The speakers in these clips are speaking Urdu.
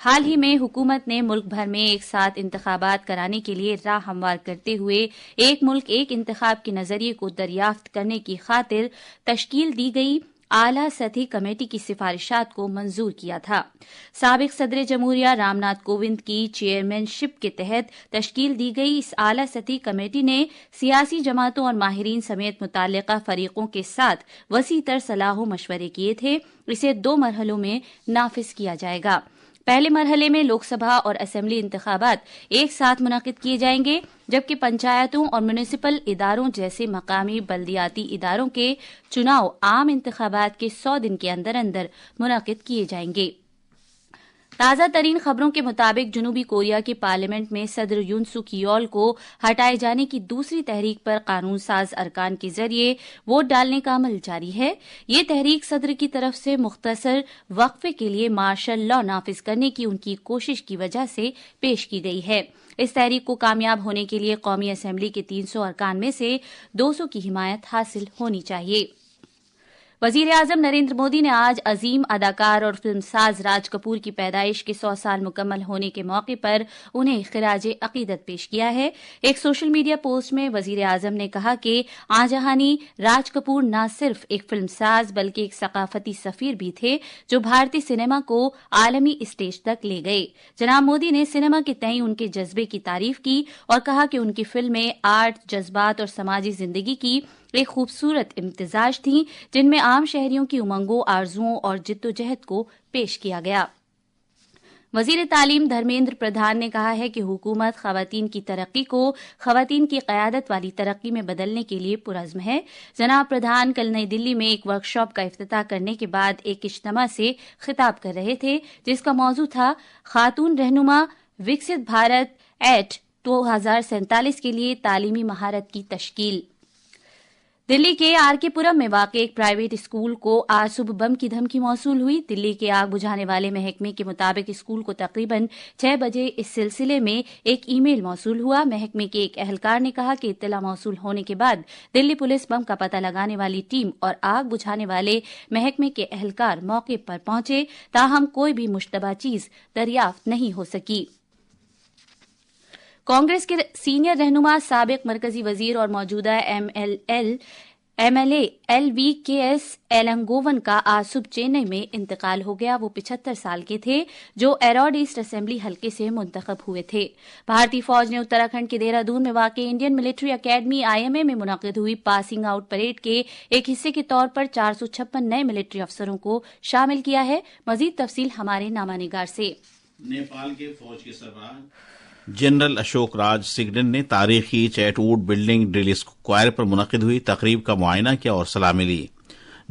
حال ہی میں حکومت نے ملک بھر میں ایک ساتھ انتخابات کرانے کے لیے راہ ہموار کرتے ہوئے ایک ملک ایک انتخاب کے نظریے کو دریافت کرنے کی خاطر تشکیل دی گئی اعلی سطحی کمیٹی کی سفارشات کو منظور کیا تھا۔ سابق صدر جمہوریہ رام ناتھ کووند کی چیئرمین شپ کے تحت تشکیل دی گئی اس اعلی سطحی کمیٹی نے سیاسی جماعتوں اور ماہرین سمیت متعلقہ فریقوں کے ساتھ وسیع تر صلاح و مشورے کیے تھے۔ اسے 2 مرحلوں میں نافذ کیا جائے گا۔ پہلے مرحلے میں لوک سبھا اور اسمبلی انتخابات ایک ساتھ منعقد کیے جائیں گے، جبکہ پنچایتوں اور میونسپل اداروں جیسے مقامی بلدیاتی اداروں کے چناؤ عام انتخابات کے 100 دن کے اندر اندر منعقد کیے جائیں گے۔ تازہ ترین خبروں کے مطابق جنوبی کوریا کی پارلیمنٹ میں صدر یون سک یول کو ہٹائے جانے کی دوسری تحریک پر قانون ساز ارکان کے ذریعے ووٹ ڈالنے کا عمل جاری ہے۔ یہ تحریک صدر کی طرف سے مختصر وقفے کے لیے مارشل لا نافذ کرنے کی ان کی کوشش کی وجہ سے پیش کی گئی ہے۔ اس تحریک کو کامیاب ہونے کے لیے قومی اسمبلی کے 300 ارکان میں سے 200 کی حمایت حاصل ہونی چاہیے۔ وزیر اعظم نریندر مودی نے آج عظیم اداکار اور فلم ساز راج کپور کی پیدائش کے 100 سال مکمل ہونے کے موقع پر انہیں خراج عقیدت پیش کیا ہے۔ ایک سوشل میڈیا پوسٹ میں وزیر اعظم نے کہا کہ آجہانی راج کپور نہ صرف ایک فلم ساز بلکہ ایک ثقافتی سفیر بھی تھے جو بھارتی سنیما کو عالمی اسٹیج تک لے گئے۔ جناب مودی نے سنیما کے تئیں ان کے جذبے کی تعریف کی اور کہا کہ ان کی فلمیں آرٹ، جذبات اور سماجی زندگی کی ایک خوبصورت امتزاج تھیں جن میں عام شہریوں کی امنگوں، آرزوؤں اور جدوجہد کو پیش کیا گیا۔ وزیر تعلیم دھرمیندر پردھان نے کہا ہے کہ حکومت خواتین کی ترقی کو خواتین کی قیادت والی ترقی میں بدلنے کے لیے پرعزم ہے۔ جناب پردھان کل نئی دلی میں ایک ورکشاپ کا افتتاح کرنے کے بعد ایک اجتماع سے خطاب کر رہے تھے جس کا موضوع تھا خاتون رہنما وکست بھارت ایٹ 2047 کے لیے تعلیمی مہارت کی تشکیل۔ دلی کے آر کے پورم میں واقع ایک پرائیویٹ اسکول کو آج صبح بم کی دھمکی موصول ہوئی۔ دلی کے آگ بجھانے والے محکمے کے مطابق اسکول کو تقریباً 6 بجے اس سلسلے میں ایک ای میل موصول ہوا۔ محکمے کے ایک اہلکار نے کہا کہ اطلاع موصول ہونے کے بعد دلی پولیس بم کا پتہ لگانے والی ٹیم اور آگ بجھانے والے محکمے کے اہلکار موقع پر پہنچے، تاہم کوئی بھی مشتبہ چیز دریافت نہیں ہو سکی۔ کانگریس کے سینئر رہنما سابق مرکزی وزیر اور موجودہ ایم ایل اے ایل وی کے ایس ایلنگوون کا آج صبح چنئی میں انتقال ہو گیا۔ وہ 75 سال کے تھے جو ایروڈ ایسٹ اسمبلی حلقے سے منتخب ہوئے تھے۔ بھارتی فوج نے اتراکھنڈ کے دہرادون میں واقع انڈین ملٹری اکیڈمی IMA میں منعقد ہوئی پاسنگ آؤٹ پریڈ کے ایک حصے کے طور پر 456 نئے ملٹری افسروں کو شامل کیا ہے۔ مزید تفصیل ہمارے نامہ نگار سے۔ نیپال کے فوج کے سربراہ جنرل اشوک راج سنگھن نے تاریخی Chetwode building drill square پر منعقد ہوئی تقریب کا معائنہ کیا اور سلامی لی۔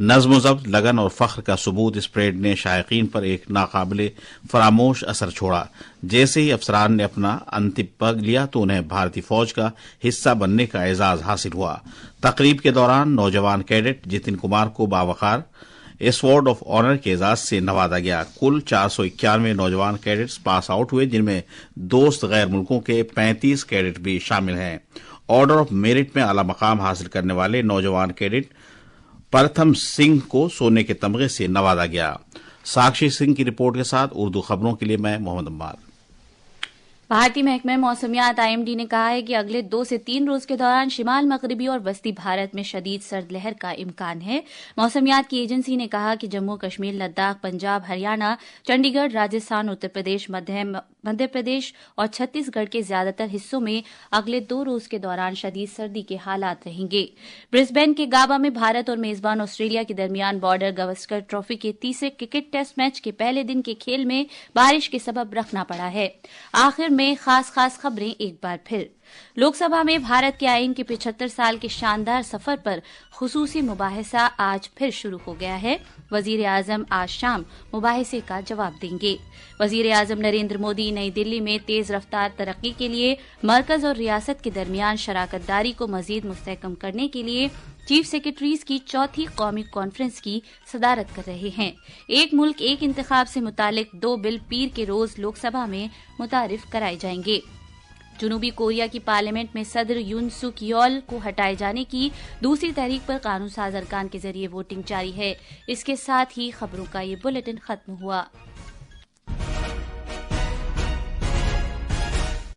نظم و ضبط، لگن اور فخر کا ثبوت اس پریڈ نے شائقین پر ایک ناقابل فراموش اثر چھوڑا۔ جیسے ہی افسران نے اپنا انتم پگ لیا تو انہیں بھارتی فوج کا حصہ بننے کا اعزاز حاصل ہوا۔ تقریب کے دوران نوجوان کیڈٹ جتن کمار کو باوقار ایسوارڈ آف آنر کے اعزاز سے نوازا گیا۔ کل 491 نوجوان کیڈٹس پاس آؤٹ ہوئے جن میں دوست غیر ملکوں کے 35 کیڈٹ بھی شامل ہیں۔ آرڈر آف میرٹ میں اعلی مقام حاصل کرنے والے نوجوان کیڈٹ پرتھم سنگھ کو سونے کے تمغے سے نوازا گیا۔ ساکشی سنگھ کی رپورٹ کے ساتھ اردو خبروں کے لیے میں محمد عمار۔ بھارتی محکمہ موسمیات IMD نے کہا ہے کہ اگلے 2 سے 3 روز کے دوران شمال مغربی اور وسطی بھارت میں شدید سرد لہر کا امکان ہے۔ موسمیات کی ایجنسی نے کہا کہ جموں کشمیر، لداخ، پنجاب، ہریانہ، چنڈی گڑھ، راجستھان، اتر پردیش، مدھیہ پردیش اور چھتیس گڑھ کے زیادہ تر حصوں میں اگلے 2 روز کے دوران شدید سردی کے حالات رہیں گے۔ برسبین کے گابا میں بھارت اور میزبان آسٹریلیا کے درمیان بارڈر گواسکر ٹرافی کے تیسرے کرکٹ ٹیسٹ میچ کے پہلے دن کے کھیل میں بارش کے سبب رکھنا پڑا ہے۔ آخر میں خاص خبریں ایک بار پھر۔ لوک سبھا میں بھارت کے آئین کے 75 سال کے شاندار سفر پر خصوصی مباحثہ آج پھر شروع ہو گیا ہے۔ وزیر اعظم آج شام مباحثے کا جواب دیں گے۔ وزیر اعظم نریندر مودی نئی دلی میں تیز رفتار ترقی کے لیے مرکز اور ریاست کے درمیان شراکت داری کو مزید مستحکم کرنے کے لیے چیف سیکرٹریز کی 4تھی قومی کانفرنس کی صدارت کر رہے ہیں۔ ایک ملک ایک انتخاب سے متعلق 2 بل پیر کے روز لوک سبھا میں متعارف کرائے جائیں گے۔ جنوبی کوریا کی پارلیمنٹ میں صدر یون سک یول کو ہٹائے جانے کی دوسری تحریک پر قانون ساز ارکان کے ذریعے ووٹنگ جاری ہے۔ اس کے ساتھ ہی خبروں کا یہ بلیٹن ختم ہوا۔